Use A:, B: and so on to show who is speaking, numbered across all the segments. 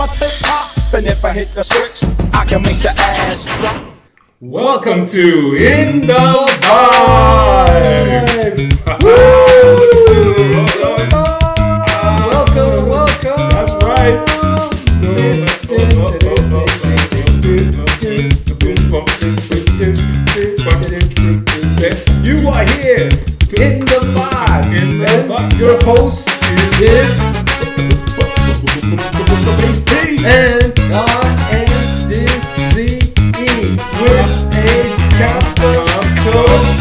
A: my tape pop. And if I hit the switch, I can make the ass drop.
B: Welcome to In the Vibe. Welcome. That's right. You are here in the vibe. Your host is and God and DIZZ-E with a capital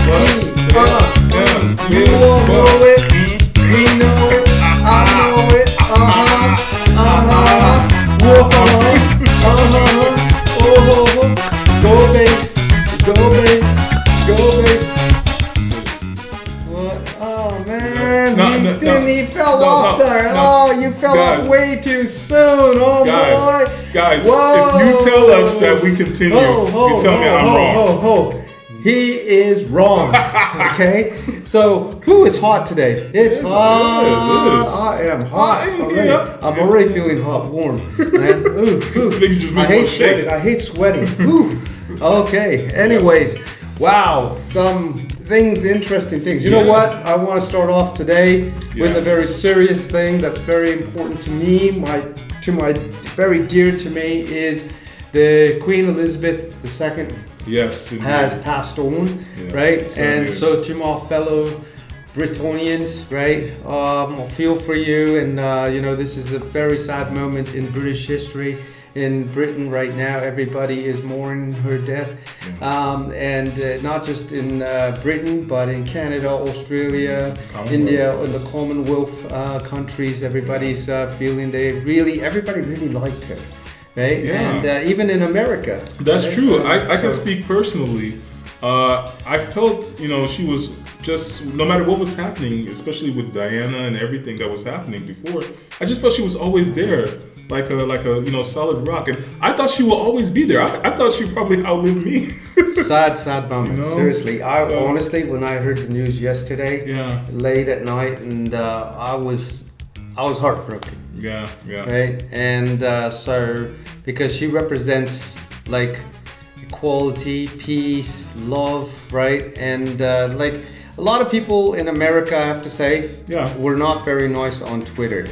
B: E. You all know it. We know it. I know it. Go bass. Go bass. Go bass. What? Oh man, he fell off there. Oh, you fell off way too soon. Oh boy.
C: Guys, if you tell us that we continue, you tell me I'm wrong.
B: He is wrong. Okay? So, who is hot today? It's hot.
C: It is.
B: I am hot already. I'm already feeling hot, warm. Man. Ooh. I hate sweating. Ooh. Okay. Anyways, wow. Some interesting things. You know what? I want to start off today with a very serious thing that's very important to me. Very dear to me is the Queen Elizabeth II.
C: Yes,
B: has passed on, right? And so to my fellow Britonians, right? I feel for you, and this is a very sad moment in British history. In Britain right now, everybody is mourning her death, and not just in Britain, but in Canada, Australia, India, and the Commonwealth countries. Everybody's feeling everybody really liked her. Right? Yeah. And even in America.
C: That's true. I can speak personally. I felt, she was just, no matter what was happening, especially with Diana and everything that was happening before, I just felt she was always there, like a solid rock. And I thought she will always be there. I thought she probably outlived me.
B: Sad moment. Seriously, honestly, when I heard the news yesterday, late at night, and I was heartbroken.
C: Yeah.
B: Right, and so because she represents like equality, peace, love, right, and like a lot of people in America, I have to say, were not very nice on Twitter.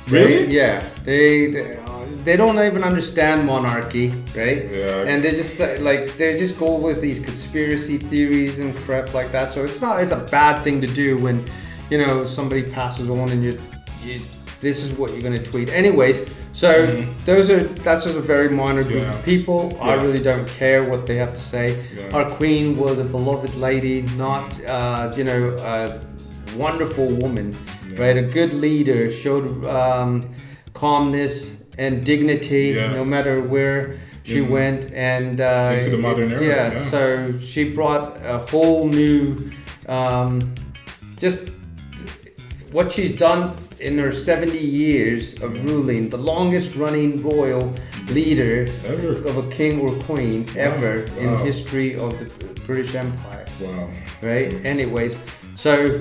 C: Really?
B: Right? Yeah, they don't even understand monarchy, right?
C: Yeah.
B: And they just they just go with these conspiracy theories and crap like that. So it's a bad thing to do when somebody passes on and you this is what you're going to tweet. Anyways, so that's just a very minor group of people. I really don't care what they have to say. Our queen was a beloved lady, not a wonderful woman, right? A good leader, showed calmness and dignity no matter where she went, and
C: into the modern era.
B: So she brought a whole new just what she's done in her 70 years of ruling, the longest running royal leader of a king or queen ever in history of the British Empire.
C: Wow.
B: Right? Anyways, so,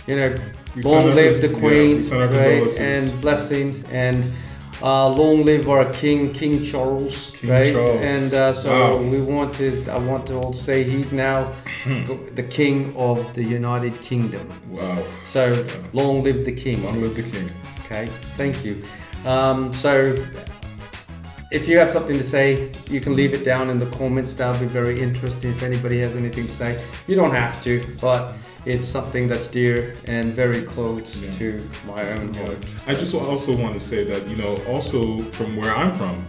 B: long live the queen, right? And blessings, and long live our King Charles, right?
C: Charles.
B: And I want to also say he's now the king of the United Kingdom.
C: Wow.
B: So long live the king.
C: Long live the king.
B: Okay, thank you. So if you have something to say, you can leave it down in the comments. That'll be very interesting if anybody has anything to say. You don't have to, but it's something that's dear and very close to my own heart.
C: I just also want to say that, also from where I'm from,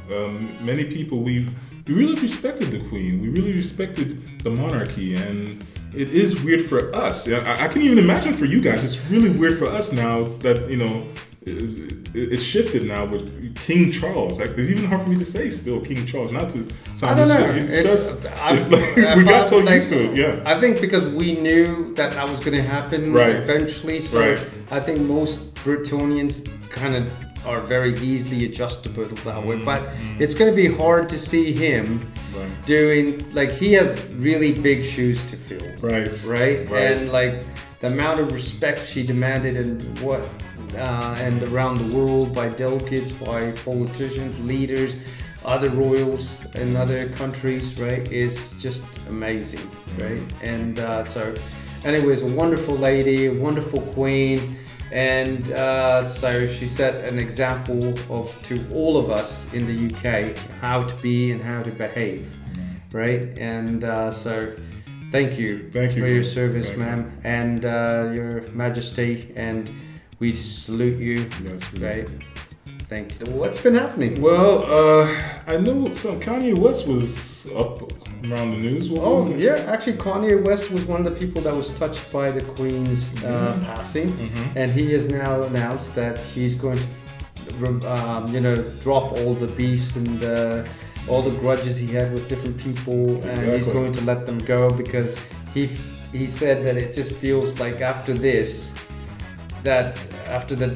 C: many people, we really respected the Queen. We really respected the monarchy. And it is weird for us. I can't even imagine for you guys. It's really weird for us now that, it's shifted now with King Charles. Like, it's even hard for me to say still King Charles, not to sound
B: I don't know.
C: It's like we got so used to it. Yeah.
B: I think because we knew that was going to happen eventually. So I think most Britonians kind of are very easily adjustable that way. But it's going to be hard to see him doing, he has really big shoes to fill.
C: Right.
B: And the amount of respect she demanded and around the world by delegates, by politicians, leaders, other royals in other countries, right, is just amazing, right? And so anyways, a wonderful lady, a wonderful queen. And so she set an example to all of us in the UK how to be and how to behave, right? And so thank you for your service, ma'am, and your majesty, and we salute you, right? Thank you. What's been happening?
C: Well, I know some Kanye West was up around the news.
B: Actually Kanye West was one of the people that was touched by the Queen's passing, and he has now announced that he's going to drop all the beefs and all the grudges he had with different people, and he's going to let them go because he said that it just feels like after the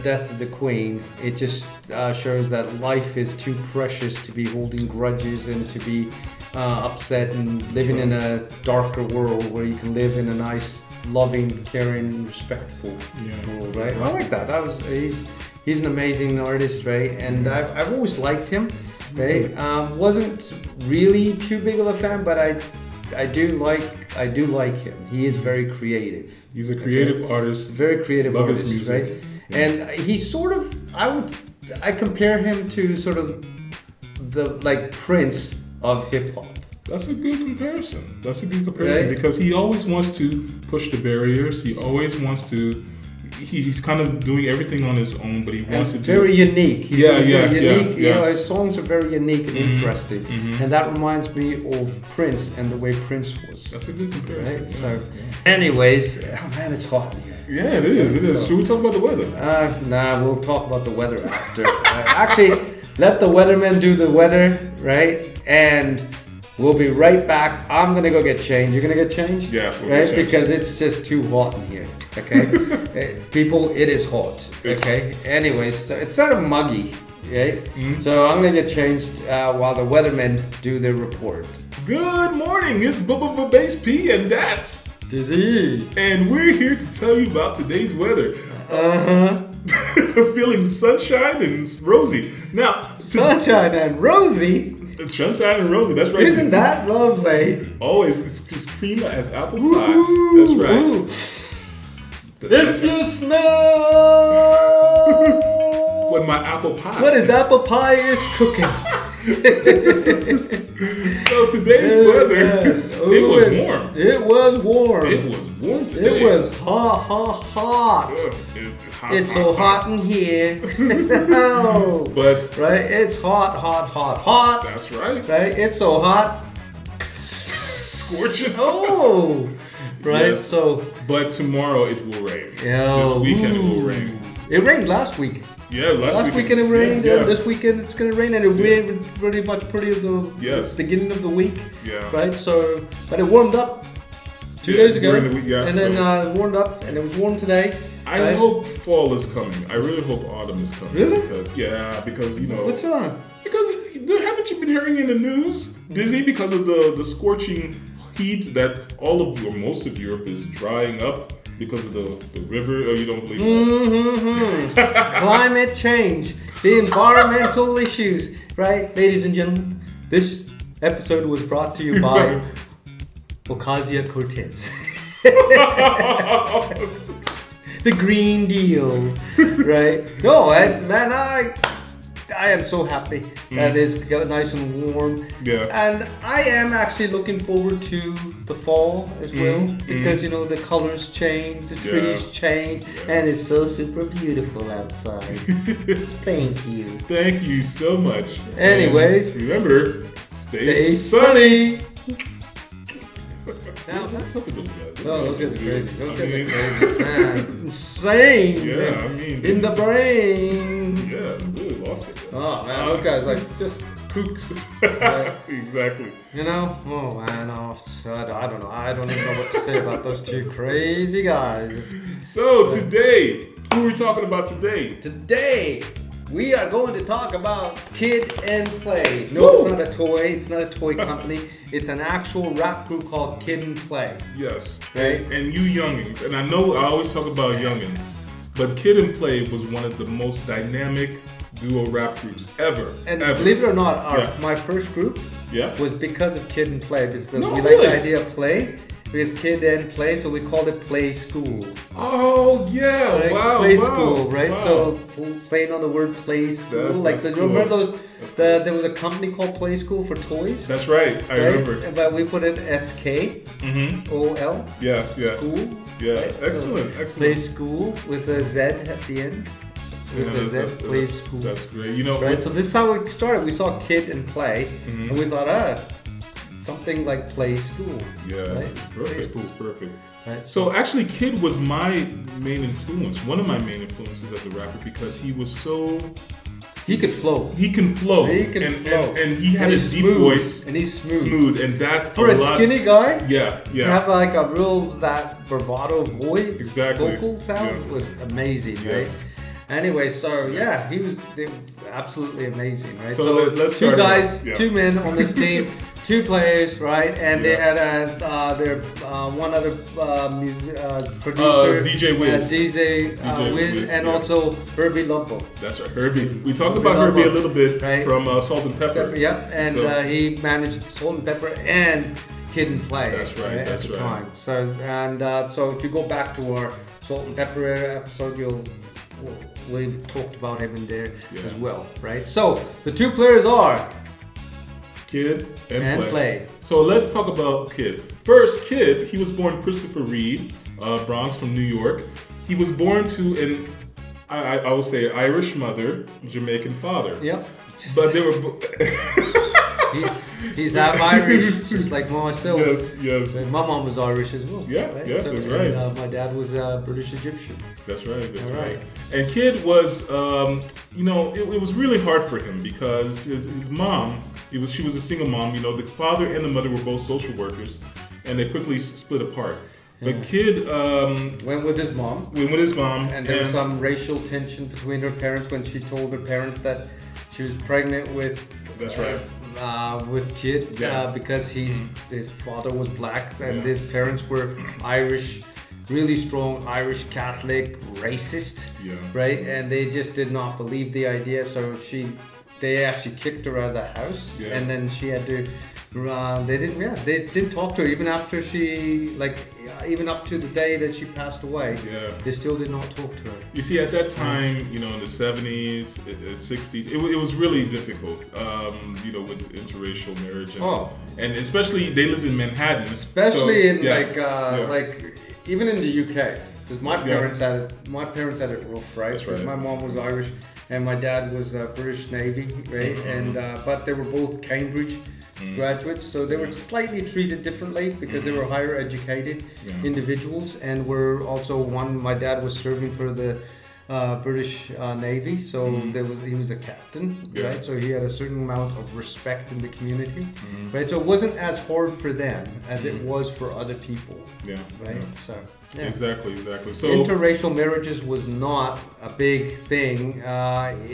B: death of the Queen, it just shows that life is too precious to be holding grudges and to be upset and living in a darker world where you can live in a nice, loving, caring, respectful world, right? I like that. He's an amazing artist, right? And I've always liked him, right? Wasn't really too big of a fan, but I do like him. He is very creative.
C: He's a creative artist.
B: Very creative
C: Love
B: artist,
C: his music.
B: right? Yeah. And he's sort of, I compare him to sort of the Prince of hip hop.
C: That's a good comparison. Right? Because he always wants to push the barriers. He always wants to. He's kind of doing everything on his own, but he wants to do
B: very unique. He's unique.
C: Yeah.
B: You know, his songs are very unique and interesting, and that reminds me of Prince and the way Prince was.
C: That's a good comparison.
B: Right? So, anyways, man, it's hot in here.
C: Yeah, it is. Should we talk about the weather?
B: Nah, we'll talk about the weather after. Actually, let the weatherman do the weather, right? And we'll be right back. I'm gonna go get changed. You're gonna get changed?
C: Yeah,
B: right? Because it's just too hot in here. Okay, people, it is hot. Okay. Anyways, so it's sort of muggy. Okay. So I'm gonna get changed while the weathermen do their report.
C: Good morning. It's Bass P, and that's
B: DIZZ-E.
C: And we're here to tell you about today's weather. Feeling sunshine and rosy. Now,
B: sunshine and rosy.
C: Sunshine and rosy, that's right.
B: Isn't that lovely?
C: Always, it's creamy as apple pie. That's right.
B: Ooh. If you smell
C: what my apple pie.
B: What is apple pie is cooking.
C: So today's weather, it was warm.
B: It was warm.
C: It was warm today.
B: It was hot. It's so hot in here.
C: But
B: right, it's hot.
C: That's right.
B: Right, it's so hot.
C: Scorching.
B: Oh, right.
C: Yes.
B: So,
C: but tomorrow it will rain.
B: This
C: weekend it will rain.
B: It rained last week.
C: Yeah, last
B: weekend it rained. Yeah. This weekend it's gonna rain, and it rained pretty much of the beginning of the week. Yeah. Right. So, but it warmed up 2 days ago,
C: during the week,
B: and then warmed up, and it was warm today.
C: I hope fall is coming. I really hope autumn is coming.
B: Really?
C: Because you know.
B: What's wrong?
C: Because haven't you been hearing in the news, DIZZ-E, because of the scorching heat that all of or most of Europe is drying up because of the river? Or you don't believe that?
B: Climate change, the environmental issues, right, ladies and gentlemen. This episode was brought to you by Ocasio-Cortez. The Green Deal, right? No, man, I am so happy that it's nice and warm. Yeah. And I am actually looking forward to the fall as well, because you know the colors change, the trees change, and it's so super beautiful outside. Thank you.
C: Thank you so much.
B: Anyways,
C: and remember, stay sunny.
B: Now,
C: that's something to do, guys.
B: No, those guys are crazy. Those guys are crazy. Man, insane.
C: Yeah, I mean.
B: In the brain.
C: Yeah, really lost it.
B: Oh, man, those guys like just kooks.
C: Exactly.
B: You know? Oh, man. I don't know. I don't even know what to say about those two crazy guys.
C: So, today, who are we talking about today?
B: Today, We are going to talk about Kid and Play. No,
C: Woo!
B: it's not a toy. It's not a toy company. It's an actual rap group called Kid and Play.
C: Yes.
B: Right.
C: And you youngins, and I know I always talk about youngins, but Kid and Play was one of the most dynamic duo rap groups ever.
B: And
C: ever.
B: believe it or not, my first group was because of Kid and Play. Because we like the idea of play. Because Kid and Play, so we called it Play School.
C: Oh yeah!
B: Right?
C: Wow!
B: Play
C: wow,
B: School, right?
C: Wow.
B: So playing on the word Play School,
C: That's
B: so
C: cool.
B: remember those?
C: That's cool.
B: There was a company called Play School for toys.
C: That's right. I remember.
B: But we put it SKOL.
C: Yeah.
B: School.
C: Yeah.
B: Right?
C: Excellent.
B: So
C: excellent.
B: Play School with a Z at the end. With a Z. Play School.
C: That's great. You know,
B: Right. So this is how it started. We saw Kid and Play, and we thought, something like Play School.
C: Yeah,
B: right?
C: it's perfect. It's perfect.
B: Right.
C: So actually, Kid was my main influence. One of my main influences as a rapper because he was so.
B: He could flow.
C: He can flow.
B: He can flow.
C: And he had a
B: he's
C: deep
B: smooth.
C: voice.
B: And he's smooth.
C: Smooth, and that's
B: For a
C: lot.
B: skinny guy,
C: Yeah.
B: to have like a real that bravado voice,
C: Exactly.
B: vocal sound
C: Yeah.
B: was amazing, right?
C: Yes.
B: Anyway, so yeah, they were absolutely amazing, right?
C: So let's
B: two
C: start
B: guys,
C: off. Yeah.
B: two men on this team, two players, right? And they had their one other producer,
C: DJ Wiz.
B: DJ
C: DJ
B: Wiz,
C: Wiz,
B: and
C: yeah.
B: also Hurby, Luv Bug.
C: That's right, Hurby. We talked
B: Hurby
C: about
B: Luv
C: Hurby a
B: Bug,
C: little bit
B: right?
C: from Salt-N-Pepa.
B: Yep, and
C: So-
B: he managed Salt-N-Pepa and Kid and Play.
C: That's right, that's
B: at the
C: right.
B: time. So if you go back to our Salt-N-Pepa episode, we've talked about him in there as well, right? So the two players are
C: Kid and
B: Play.
C: So let's talk about Kid. First, Kid, he was born Christopher Reid, Bronx from New York. He was born to I would say Irish mother, Jamaican father.
B: Yep.
C: But they were
B: He's half Irish, just like myself.
C: yes.
B: And my mom was Irish as well.
C: Yeah,
B: right?
C: yeah, that's right.
B: And, my dad was British Egyptian.
C: That's right. That's
B: All
C: right.
B: right.
C: And Kid was, it was really hard for him because his mom, she was a single mom. You know, the father and the mother were both social workers, and they quickly split apart. But Kid
B: went with his mom. And there was some racial tension between her parents when she told her parents that she was pregnant with.
C: That's right.
B: With Kid because his father was black and his parents were Irish, really strong Irish Catholic, racist, right? And they just did not believe the idea, so they actually kicked her out of the house, and then she had to. They didn't talk to her even after even up to the day that she passed away.
C: Yeah.
B: They still did not talk to her.
C: You see, at that time, in the 70s, 60s, it was really difficult, with interracial marriage. And especially, they lived in Manhattan.
B: Especially
C: so,
B: even in the UK. Because my parents had it rough, right?
C: That's right.
B: My mom was Irish and my dad was British Navy, right? And but they were both Cambridge graduates, so they were slightly treated differently because they were higher educated individuals, and were also my dad was serving for the British Navy, so he was a captain, right? So he had a certain amount of respect in the community, right? So it wasn't as hard for them as it was for other people, right? So
C: exactly. So
B: interracial marriages was not a big thing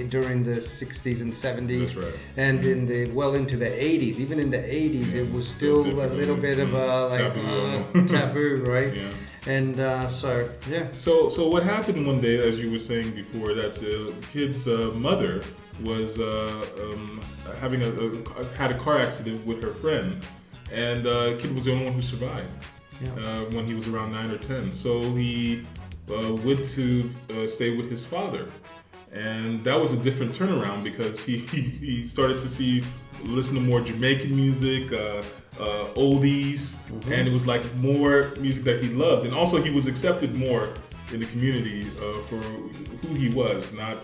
B: during the 60s and 70s,
C: that's right.
B: and into the 80s. Even in the 80s, it was still a little bit of a taboo, right?
C: Yeah.
B: And
C: So what happened one day, as you were saying before, that Kid's mother was had a car accident with her friend, and Kid was the only one who survived when he was around 9 or 10. So he went to stay with his father, and that was a different turnaround because he started to listen to more Jamaican music. Oldies, and it was like more music that he loved, and also he was accepted more in the community for who he was, not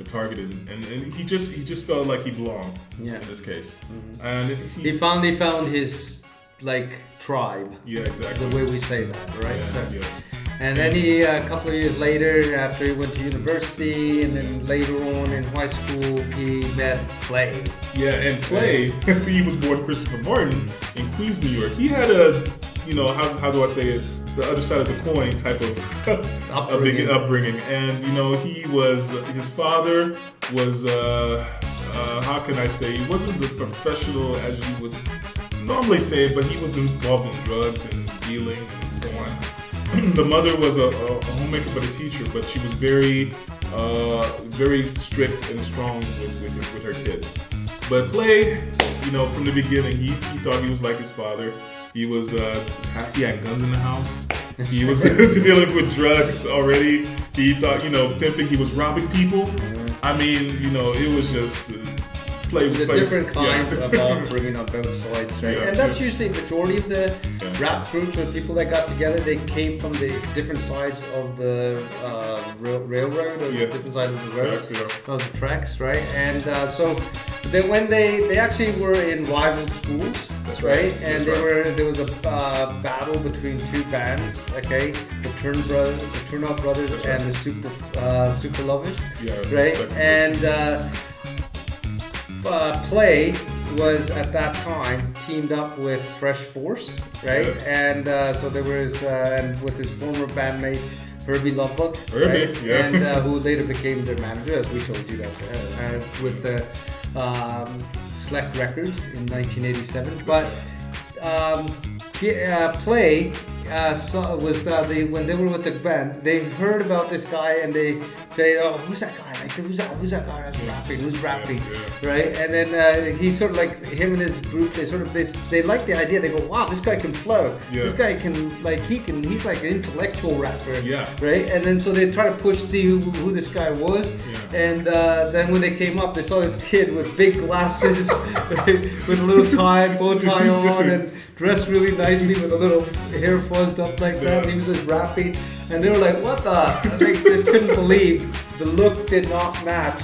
C: targeted, and he just felt like he belonged in this case, and
B: he finally found his tribe.
C: Yeah, exactly.
B: The way we say that, right?
C: Yeah,
B: And then he, a couple of years later, after he went to university, and then later on in high school, he met Play.
C: Yeah, and Play, he was born Christopher Martin in Queens, New York. He had how do I say it? the other side of the coin type of upbringing. And his father was how can I say, he wasn't the professional as you would normally say it, but he was involved in drugs and dealing and so on. The mother was a homemaker but a teacher, but she was very strict and strong with her kids. But Play, from the beginning, he thought he was like his father. He was he had guns in the house. He was dealing with drugs already. He thought, pimping. He was robbing people. I mean, it was just play.
B: The different kinds of upbringing on both sides, right? And that's usually the majority of the rap groups or people that got together. They came from the different sides of the railroad or the different sides of the road, of the tracks, right? And so when they actually were in rival schools.
C: That's
B: right. And there was a battle between two bands, okay, the Turnout Brothers and the Super Lovers, right? And Play was at that time teamed up with Fresh Force, right? Yes. And so there was and with his former bandmate Hurby Luv Bug, right? And who later became their manager, as we told you that, with the Select Records in 1987. But Play when they were with the band, they heard about this guy and they say, "Oh, who's that guy? Like, who's that guy that's rapping? Who's rapping?" Right? And then he sort of like him and his group. They like the idea. They go, "Wow, this guy can flow. This guy can he's like an intellectual rapper." Right? And then so they try to push see who this guy was. And then when they came up, they saw this kid with big glasses, with a little bow tie on, and dressed really nicely with a little hair fuzzed up like that. And he was just rapping, and they were like, "What the?" They just couldn't believe the look did not match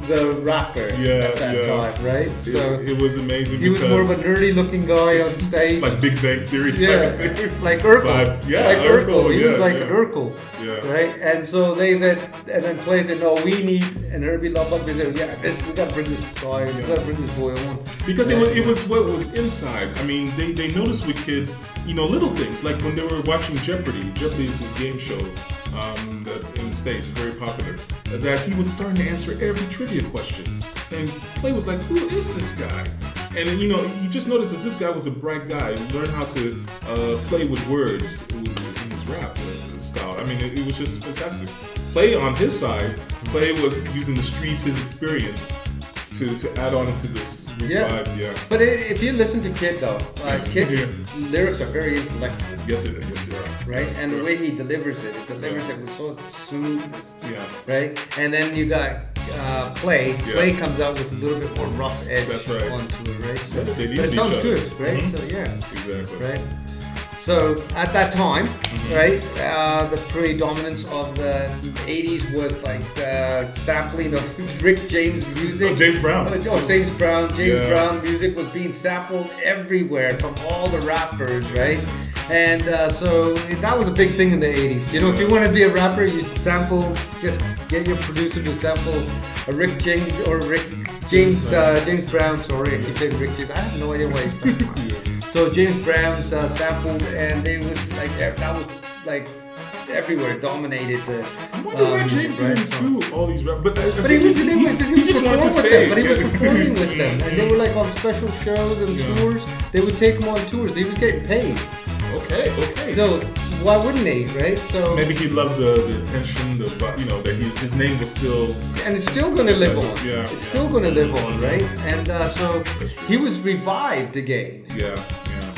B: the rapper at that time, right? So
C: it was amazing.
B: He was more of a nerdy looking guy on stage,
C: like Big Bang Theory type of thing,
B: like Urkel. Urkel. He was like an Urkel, right? And so they said, and then Play said, "No, we need," and Hurby Luv Bug, they said, we got to bring this guy, we got to bring this boy on,
C: because it was what was inside. I mean, they noticed with kids, little things like when they were watching Jeopardy. Jeopardy is this game show. That in the States, very popular, that he was starting to answer every trivia question. And Play was like, "Who is this guy?" And then, he just noticed that this guy was a bright guy, learned how to play with words in his rap style. I mean, it was just fantastic. Play on his side, Play was using the streets, his experience, to add on to this.
B: But if you listen to Kid though, Kid's lyrics are very intellectual.
C: Yes, it is. Yes, they are.
B: Right, and the way he delivers it with so smoothness. Right, and then you got Play. Play comes out with a little bit more rough edge onto it, right? So, but it sounds good, right? So
C: exactly.
B: Right. So at that time, right, the predominance of the 80s was like sampling of Rick James music.
C: James Brown.
B: James Brown music was being sampled everywhere from all the rappers, right? And so that was a big thing in the 80s. If you want to be a rapper, you just get your producer to sample a Rick James Brown. Sorry, I keep saying Rick James. I have no idea why he's talking. So James Brown's sampled, and they was like that was like everywhere, dominated the.
C: I wonder why James didn't sue all these rappers, but
B: he was performing with them. But he was performing with them, and they were like on special shows and tours. They would take him on tours. He was getting paid.
C: Okay.
B: So why wouldn't he, right? So
C: maybe he loved the attention, that his name was still,
B: and it's still going to live on. It's still going to live on, right? And so he was revived again.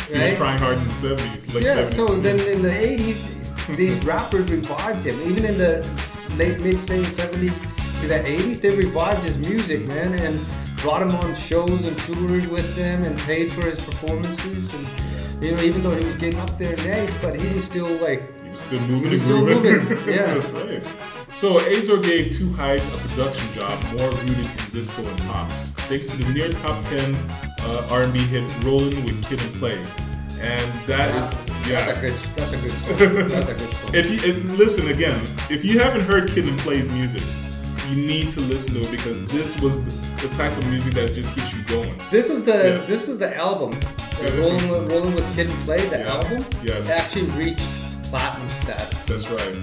C: He was trying hard in the 70s, late 70s.
B: So then in the 80s, these rappers revived him. Even in the mid-70s to the 80s, they revived his music, man, and brought him on shows and tours with them and paid for his performances. And even though he was getting up there in age, but he was still like...
C: He was still moving. That's right. So Azor gave Too Hype a production job more rooted in disco and pop, thanks to the near top 10 R&B hit "Rollin" with Kid and Play, and that's a good song. Listen again, if you haven't heard Kid and Play's music, you need to listen to it, because this was the type of music that just gets you going.
B: This was the album. Rollin with Kid and Play, the album.
C: Yes.
B: Actually reached platinum status.
C: That's right.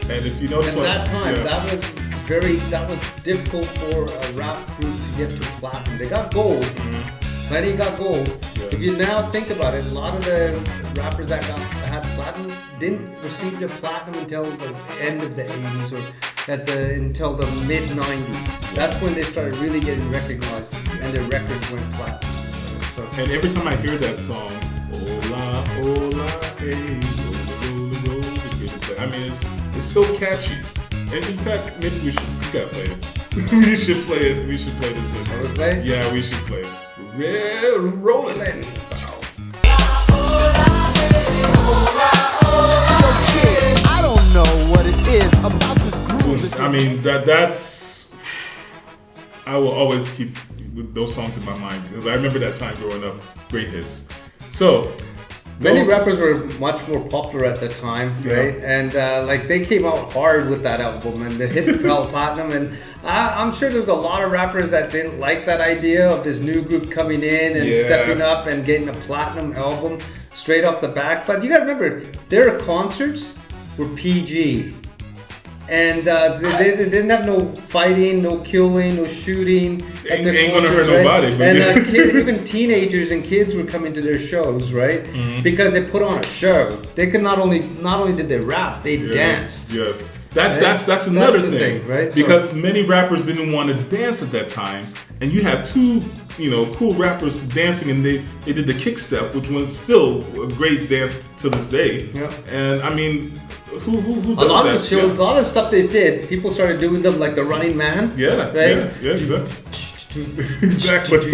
C: And if you notice,
B: At that time, that was difficult for a rap group to get to platinum. They got gold. Plenty got gold.
C: Yeah.
B: If you now think about it, a lot of the rappers that had platinum didn't receive their platinum until the end of the 80s or until the mid 90s. That's when they started really getting recognized and their records went platinum. So,
C: and every time I hear that song, hola, hola, hey, roll, roll, roll, I mean, it's so catchy. And in fact, maybe we gotta play it. We should play it. We should play this.
B: Play?
C: Yeah, we should play it. Rollin.
D: I don't know what it is about this groove.
C: I mean, that's. I will always keep those songs in my mind because I remember that time growing up. Great hits. So.
B: Many rappers were much more popular at the time, right?
C: Yeah.
B: And like they came out hard with that album and they hit the platinum. And I'm sure there was a lot of rappers that didn't like that idea of this new group coming in and stepping up and getting a platinum album straight off the back. But you got to remember, their concerts were PG. And they didn't have no fighting, no killing, no shooting.
C: Ain't gonna hurt nobody. But
B: and even teenagers and kids were coming to their shows, right? Mm-hmm. Because they put on a show. They could not only did they rap, they danced.
C: Yes, that's another thing,
B: right?
C: Because many rappers didn't want to dance at that time, and you had two, cool rappers dancing, and they did the kick step, which was still a great dance to this day.
B: Yeah.
C: And I mean. Who does
B: a lot
C: that?
B: of the shows, a lot of stuff they did, people started doing them like the Running Man.
C: Yeah,
B: right?
C: Yeah, exactly.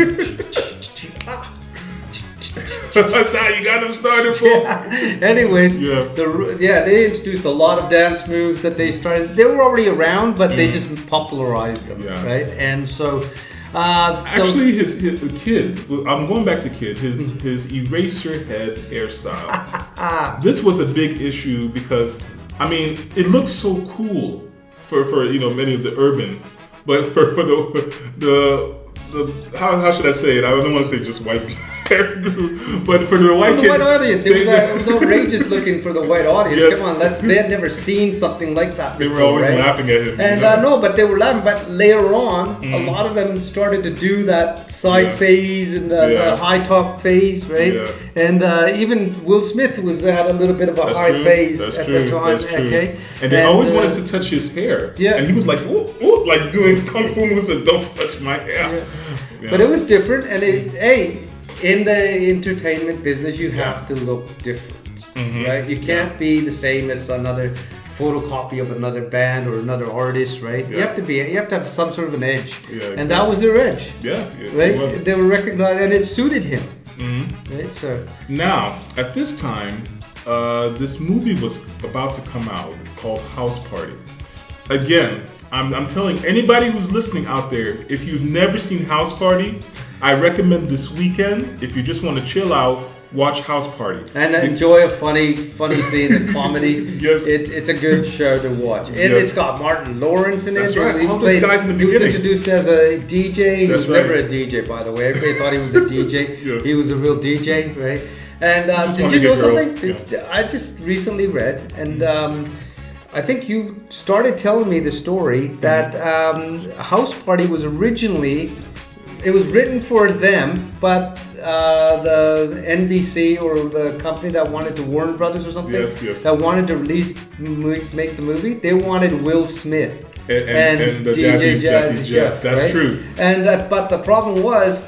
C: Now you got them started, folks.
B: Anyways, they introduced a lot of dance moves that they started. They were already around, but they just popularized them, right? And so.
C: Actually, his Kid. I'm going back to Kid. His eraser head hairstyle. This was a big issue because I mean it looks so cool for many of the urban, but for the how should I say it? I don't want to say just white people. But for the white kids,
B: white audience, it was outrageous looking for the white audience. Yes. Come on, they had never seen something like that before.
C: They were always laughing at him.
B: And no, but they were laughing. But later on, a lot of them started to do that side phase and the high top phase, right? Yeah. And even Will Smith had a little bit of a high phase at the time.
C: That's true. Okay, and they always wanted to touch his hair. Yeah, and he was like, ooh, ooh, like doing kung fu moves and don't touch my hair.
B: Yeah. But it was different, and in the entertainment business, you have to look different, right? You can't be the same as another photocopy of another band or another artist, right? Yeah. You have to have some sort of an edge, and that was their edge.
C: Yeah,
B: right. They were recognized, and it suited him. Right. So
C: now, at this time, this movie was about to come out called House Party. Again, I'm telling anybody who's listening out there, if you've never seen House Party, I recommend this weekend, if you just want to chill out, watch House Party. And
B: enjoy a funny scene, a comedy.
C: Yes.
B: It's a good show to watch. And it's got Martin Lawrence in it.
C: That's right. All the guys in the beginning.
B: He was introduced as a DJ. He was never a DJ, by the way. Everybody thought he was a DJ.
C: Yes.
B: He was a real DJ, right? And did you know something? Yeah. I just recently read, and I think you started telling me the story that House Party was originally... It was written for them, but the NBC or the company that wanted to Warner Brothers or something that wanted to make the movie, they wanted Will Smith
C: and the DJ Jazzy Jeff. That's
B: right?
C: true.
B: And but the problem was,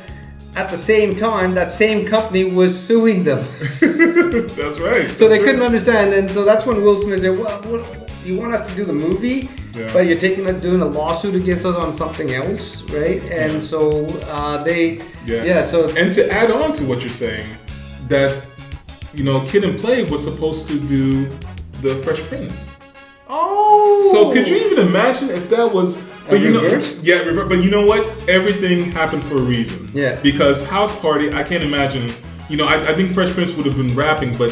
B: at the same time, that same company was suing them.
C: That's right.
B: So they couldn't understand, and so that's when Will Smith said, "Well, you want us to do the movie?" But you're doing a lawsuit against us on something else, right? And so So
C: and to add on to what you're saying, that Kid and Play was supposed to do the Fresh Prince.
B: Oh.
C: So could you even imagine if that was? But
B: reverse?
C: But you know what? Everything happened for a reason.
B: Yeah.
C: Because House Party, I can't imagine. I think Fresh Prince would have been rapping, but.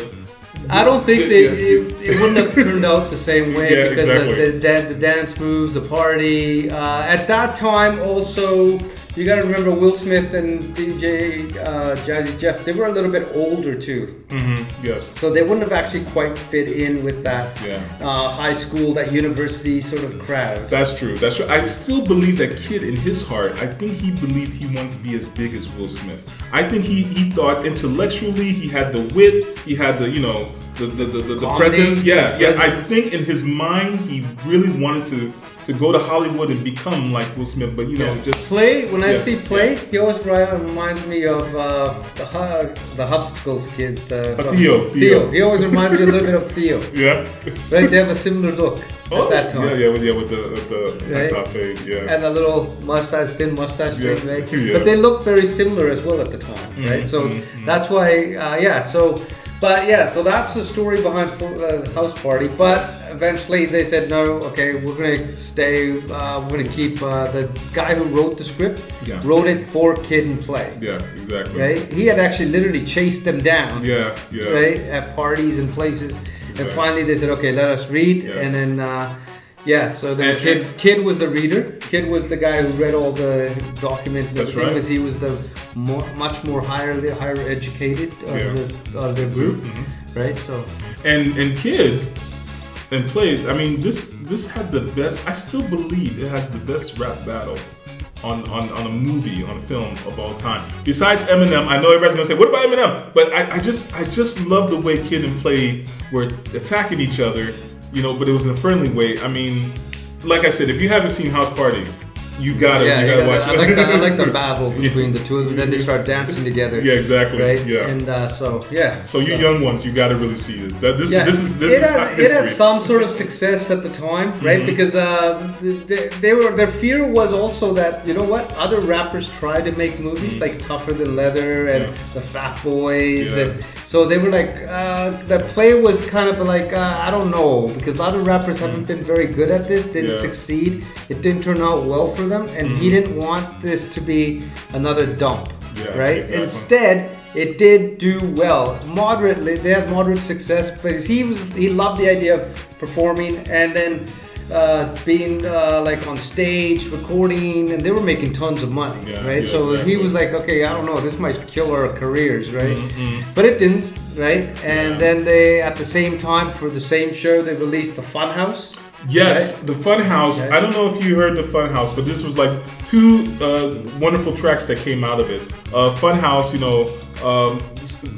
B: I don't think it wouldn't have turned out the same way because
C: exactly.
B: the dance moves, the party. At that time, also, you got to remember Will Smith and DJ Jazzy Jeff. They were a little bit older too.
C: Yes.
B: So they wouldn't have actually quite fit in with that high school, that university sort of crowd.
C: That's true. That's true. I still believe that kid in his heart. I think he believed he wanted to be as big as Will Smith. I think he thought intellectually he had the wit, he had the the presence. Yeah. I think in his mind he really wanted to go to Hollywood and become like Will Smith, but just
B: Play. When I see Play, he always reminds me of the Hubsticles kids. Theo. He always reminds me a little bit of Theo.
C: Yeah.
B: Right? They have a similar look at that time.
C: With the
B: Right?
C: top fade. Yeah.
B: And a little thin mustache thing, right?
C: Yeah.
B: But they look very similar as well at the time, right? So that's why, so that's the story behind the house party. But eventually they said, no, okay, we're going to stay, we're going to keep the guy who wrote the script, wrote it for Kid and Play.
C: Yeah, exactly.
B: Right? He had actually literally chased them down.
C: Yeah.
B: Right? At parties and places. Exactly. And finally they said, okay, let us read. Yes. And then, so then Kid was the reader. Kid was the guy who read all the documents. And everything, because he was the much more higher educated of the group, right? So
C: and Kid and Play. I mean, this had the best. I still believe it has the best rap battle on a movie, on a film of all time. Besides Eminem, I know everybody's gonna say, "What about Eminem?" But I just love the way Kid and Play were attacking each other. But it was in a friendly way. I mean, like I said, if you haven't seen House Party, you gotta watch it.
B: I like the battle between the two of them. Then they start dancing together.
C: Yeah, exactly.
B: Right?
C: Yeah.
B: And
C: So you young ones, you gotta really see it. This is
B: it had some sort of success at the time, right? Because their fear was also that, you know what, other rappers tried to make movies like Tougher Than Leather and the Fat Boys, and so they were like, the Play was kind of like, I don't know, because a lot of rappers haven't been very good at this, didn't succeed, it didn't turn out well for them, and he didn't want this to be another dump, right? Exactly. Instead, it did do well, moderately. They had moderate success, because he loved the idea of performing and then being like on stage, recording, and they were making tons of money, right? So exactly. He was like, okay, I don't know, this might kill our careers, right? But it didn't, right? And then they, at the same time, for the same show, they released the Funhouse.
C: Yes, right? The Funhouse. Yes. I don't know if you heard the Funhouse, but this was like two wonderful tracks that came out of it. Funhouse,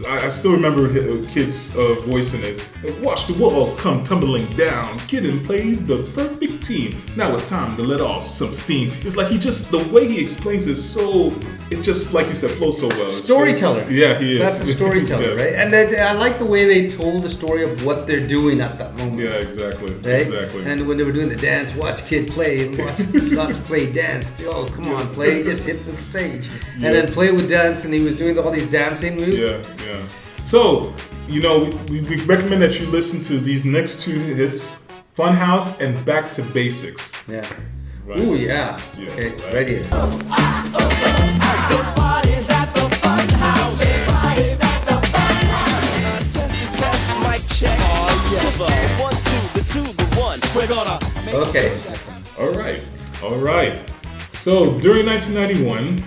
C: I still remember Kid's voice in it. Watch the walls come tumbling down. Kid and Plays the perfect team. Now it's time to let off some steam. It's like the way he explains it, it just, like you said, flows so well.
B: Storyteller.
C: Yeah, he is.
B: That's a storyteller, right? And I like the way they told the story of what they're doing at that moment.
C: Yeah, exactly.
B: Right?
C: Exactly.
B: And when they were doing the dance, watch Kid play and watch Play dance. Oh, come on, Play, just hit the stage. And then Play would dance, and he was doing all these dancing moves.
C: Yeah. So, we recommend that you listen to these next two hits, Funhouse and Back to Basics.
B: Yeah.
C: Right.
B: Ooh, yeah. Okay,
C: right.
B: ready.
D: This party's at the Funhouse. Test, mic check. Just 1, 2, the 1. We're gonna make
C: All right. So, during 1991,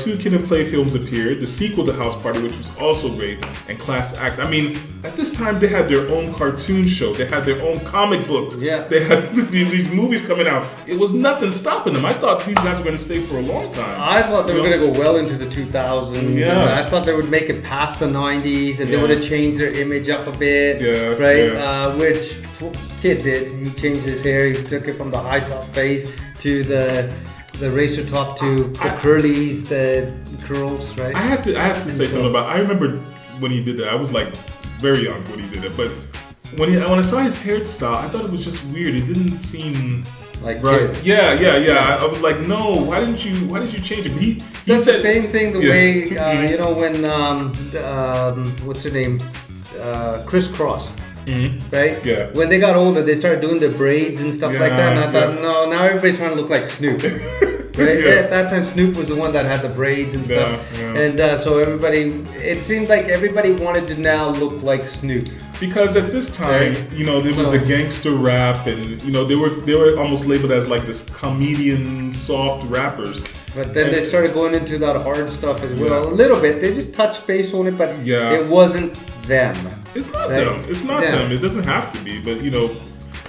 C: two Kid and Play films appeared, the sequel to House Party, which was also great, and Class Act. I mean, at this time, they had their own cartoon show. They had their own comic books.
B: Yeah.
C: They had these movies coming out. It was nothing stopping them. I thought these guys were going to stay for a long time.
B: I thought they were going to go well into the 2000s.
C: Yeah.
B: And I thought they would make it past the 90s, and they would have changed their image up a bit.
C: Yeah.
B: Right?
C: Yeah.
B: Which Kid did. He changed his hair. He took it from the high top phase to the racer top to the curlies, the curls, right?
C: I have to say something about. I remember when he did that. I was like very young when he did it, but when I saw his hairstyle, I thought it was just weird. It didn't seem
B: like
C: right.
B: Kid.
C: Yeah. I was like, no. Why didn't you change it? But he
B: That's
C: said
B: the same thing. The way when what's her name, Criss Cross. Right?
C: Yeah.
B: When they got older, they started doing the braids and stuff like that. And I thought, no, now everybody's trying to look like Snoop. Right? At that time, Snoop was the one that had the braids and stuff.
C: Yeah.
B: And so it seemed like everybody wanted to now look like Snoop.
C: Because at this time, there was the gangster rap, and they were almost labeled as like this comedian, soft rappers.
B: But then they started going into that hard stuff as well.
C: Yeah.
B: A little bit. They just touched base on it, but
C: Yeah.
B: it wasn't them.
C: It's not
B: Right?
C: them. It's not
B: Yeah.
C: them. It doesn't have to be, but you know,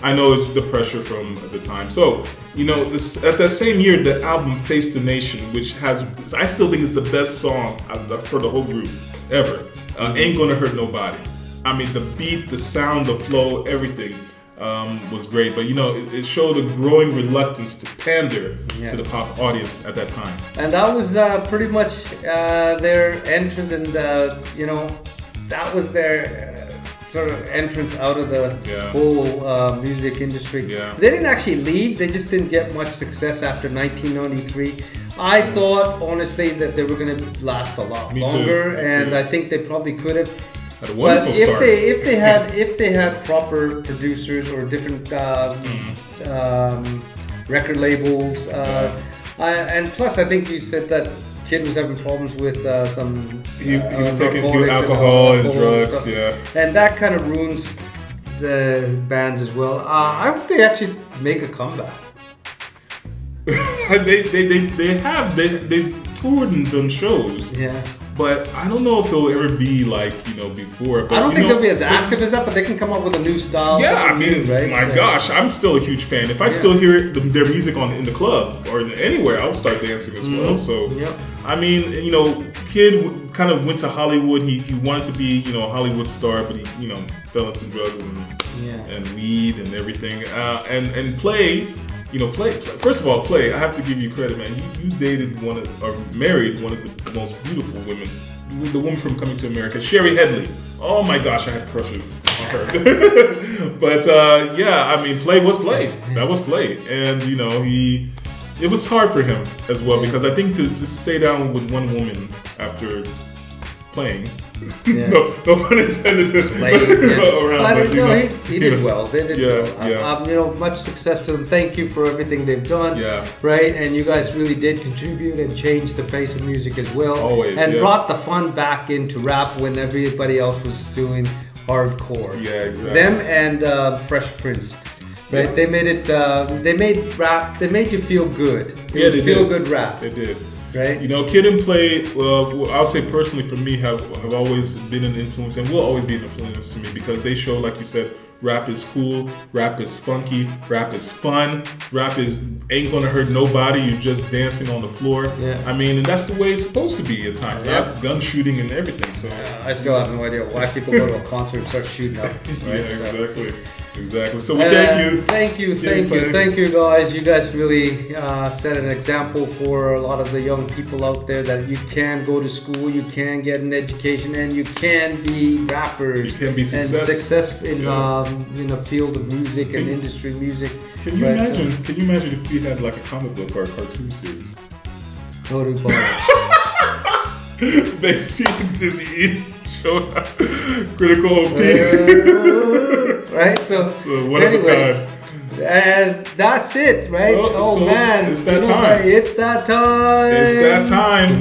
C: I know it's the pressure from the time. So, you know, this at that same year, the album "Face the Nation," which has, I still think is the best song for the whole group ever. Ain't Gonna Hurt Nobody. I mean, the beat, the sound, the flow, everything was great. But you know, it showed a growing reluctance to pander to the pop audience at that time.
B: And that was pretty much their entrance, and you know, that was their sort of entrance out of the whole music industry.
C: Yeah.
B: They didn't actually leave. They just didn't get much success after 1993. I thought honestly that they were going to last a lot longer, and I think they probably could have.
C: Had a wonderful start.
B: If they had proper producers or different record labels, and plus I think you said that kid was having problems with some.
C: He was taking alcohol and drugs,
B: and that kind of ruins the bands as well. I hope they actually make a comeback.
C: they toured and done shows.
B: Yeah.
C: But I don't know if they'll ever be like, you know, before. But
B: I don't think they'll be as active as that, but they can come up with a new style.
C: Yeah, I mean,
B: new, right?
C: my gosh, I'm still a huge fan. If I still hear their music in the club or anywhere, I'll start dancing as well. So, I mean, you know, kid kind of went to Hollywood. He wanted to be, you know, a Hollywood star, but he, you know, fell into drugs and weed and everything. And Play. You know, Play. First of all, Play. I have to give you credit, man. You dated or married one of the most beautiful women, the woman from Coming to America, Sherry Headley. Oh my gosh, I had crushes on her. But yeah, I mean, Play was Play. That was Play, and you know, it was hard for him as well because I think to stay down with one woman after playing. No pun intended.
B: He did well. They did well. You know, much success to them. Thank you for everything they've done.
C: Yeah.
B: Right, and you guys really did contribute and change the face of music as well.
C: Always.
B: And brought the fun back into rap when everybody else was doing hardcore.
C: Yeah, exactly.
B: Them and Fresh Prince. Right, they made it. They made rap. They made you feel good. It was feel good rap.
C: They did.
B: Right.
C: You know, Kid and Play, well, I'll say personally for me, have always been an influence and will always be an influence to me because they show, like you said, rap is cool, rap is funky, rap is fun, rap is ain't gonna hurt nobody, you're just dancing on the floor. Yeah. I mean, and that's the way it's supposed to be at times. Yeah. Gun shooting and everything. So
B: I still have no idea why people go to a concert and start shooting up. Right?
C: Exactly. So we thank you.
B: Thank you, guys. You guys really set an example for a lot of the young people out there that you can go to school, you can get an education, and you can be rappers.
C: You can be
B: successful in the field of music and industry music.
C: Can you imagine? Can you imagine if we had like a comic book or a cartoon series?
B: Hurby Bug.
C: Based on DIZZ-E. Critical OP.
B: Right? So
C: one of a kind.
B: And that's it, right?
C: So
B: man.
C: It's that time.
B: It's that time.
C: It's that time.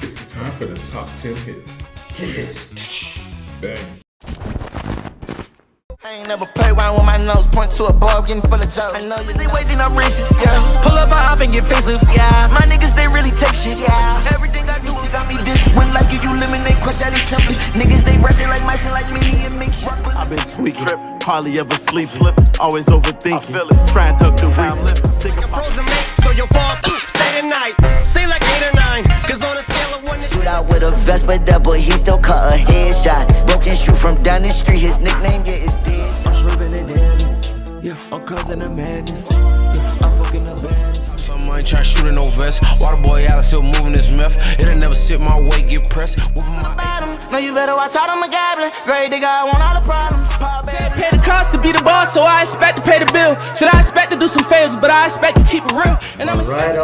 C: It's the time for the top 10 hits. Bang.
E: I ain't never play around with my nose, point to above, getting full of jokes. I know you they waiting up races, Pull up, I hop and get facelift, My niggas, they really take shit, Everything I do got me disciplined. When life give you eliminate, crush out it simply. Niggas, they rushing like mice and like Minnie and Mickey.
F: I've been tweaking, hardly ever sleep, always overthinking. Try and duck the week.
G: Frozen mate, so you'll fall through. Say tonight, say like 8 or 9. Cause on a scale of 1 to 10.
E: Shoot out with a vest, but that boy, he still cut a headshot. Broken shoe from down the street, his nickname, is dead.
H: I'm swerving it down, I'm causing a madness, I'm fucking a bad.
I: Some ain't try shooting no vest. Water boy out, still moving his meth. It'll never sit my way, get pressed.
E: Now you better watch out, I'm a goblin. Great digger, I want all the problems.
J: Pay the cost to be the boss, so I expect to pay the bill. Should I expect to do some favors, but I expect to keep it real. And
B: all right.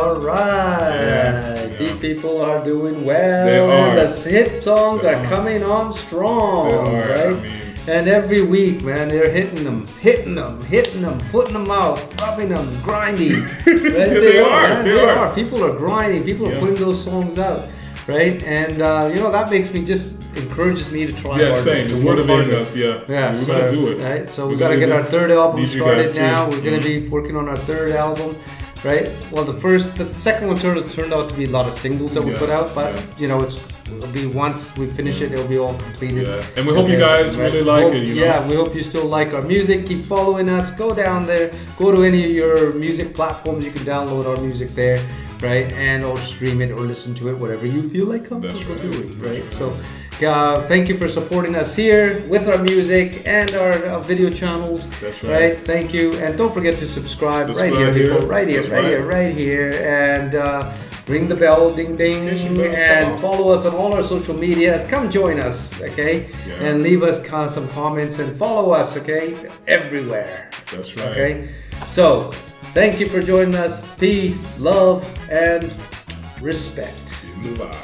C: Yeah.
B: These people are doing well.
C: They are.
B: The hit songs are coming on strong, right?
C: I mean,
B: and every week, man, they're hitting them, putting them out, rubbing them, grinding. Right?
C: They are.
B: People are grinding. People are putting those songs out, right? And you know, that makes me just encourages me to try
C: Yeah,
B: harder.
C: same.
B: to
C: It's
B: work
C: motivating
B: harder.
C: us. Yeah.
B: Yeah,
C: We're gonna do it.
B: Right, so we
C: We're
B: got to
C: gonna
B: get
C: do
B: our third album
C: Need you guys
B: started
C: too.
B: now. We're gonna
C: Mhm.
B: be working on our third album, right? Well, the second one turned out to be a lot of singles that we
C: Yeah,
B: put out, but
C: yeah.
B: you know, it'll be once we finish it, it'll be all completed.
C: Yeah. And we hope you guys really like it, you know?
B: Yeah, we hope you still like our music. Keep following us. Go down there. Go to any of your music platforms. You can download our music there, right? And or stream it or listen to it, whatever you feel like comfortable doing, right? So, thank you for supporting us here with our music and our video channels.
C: That's right.
B: Right? Thank you. And don't forget to subscribe right here, people. Right here,
C: That's
B: right here,
C: right.
B: right here. And ring the bell, ding ding. And follow us on all our social medias. Come join us, okay?
C: Yeah.
B: And leave us some comments and follow us, okay? Everywhere.
C: That's right.
B: Okay? So, thank you for joining us. Peace, love, and respect.
C: Bye.